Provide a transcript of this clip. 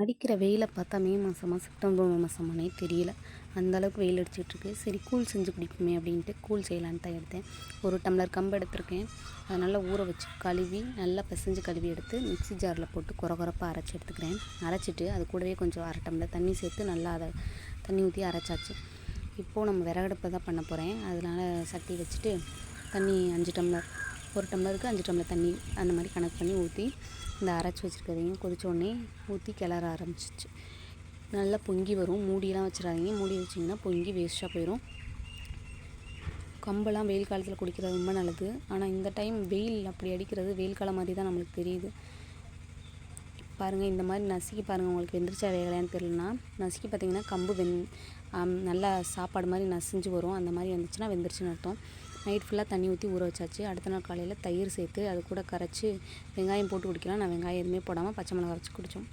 அடிக்கிற வெயில பார்த்தா மே மாதமா செப்டம்பர் மாதமானே தெரியல. அந்த அளவுக்கு வெயில் அடிச்சிட்ருக்கு. சரி கூழ் செஞ்சு குடிப்போமே அப்படின்ட்டு கூழ் செய்யலான்னு தான் எடுத்தேன். 1 டம்ளர் கம்பு எடுத்திருக்கேன். அதை நல்லா ஊற வச்சு கழுவி நல்லா பிசைஞ்சு கழுவி எடுத்து மிக்ஸி ஜாரில் போட்டு கொரகொரப்பாக அரைச்சி எடுத்துக்கிறேன். அரைச்சிட்டு அது கூடவே கொஞ்சம் 1/2 டம்ளர் தண்ணி சேர்த்து நல்லா அதை தண்ணி ஊற்றி அரைச்சாச்சு. இப்போது நம்ம விறகடுப்பை தான் பண்ண போகிறேன். அதனால் சட்டி வச்சுட்டு தண்ணி 5 டம்ளர் 1 டம்ளருக்கு 5 டம்ளர் தண்ணி அந்த மாதிரி கணக்கு பண்ணி ஊற்றி இந்த அரைச்சி வச்சுருக்கதையும் கொதிச்சோடனே ஊற்றி கிளற ஆரம்பிச்சிச்சு. நல்லா பொங்கி வரும். மூடியெல்லாம் வச்சிடாதீங்க. மூடி வச்சிங்கன்னா பொங்கி வேஸ்ட்டாக போயிடும். கம்பெல்லாம் வெயில் காலத்தில் குடிக்கிறது ரொம்ப நல்லது. ஆனால் இந்த டைம் வெயில் அப்படி அடிக்கிறது வெயில் காலம் மாதிரி தான் நம்மளுக்கு தெரியுது. பாருங்கள், இந்த மாதிரி நசுக்கி பாருங்கள். உங்களுக்கு வெந்துருச்சா வேகலையான்னு தெரியலனா நசுக்கி பார்த்தீங்கன்னா கம்பு நல்லா சாப்பாடு மாதிரி நசிஞ்சு வரும். அந்த மாதிரி வந்துச்சுன்னா வெந்துருச்சுன்னு அர்த்தம். நைட் ஃபுல்லாக தண்ணி ஊற்றி ஊற வச்சாச்சு. அடுத்த நாள் காலையில் தயிர் சேர்த்து அது கூட கரைச்சி வெங்காயம் போட்டு குடிக்கலாம். நான் வெங்காயம் எதுவுமே போடாமல் பச்சை மிளகா வச்சு குடித்தோம்.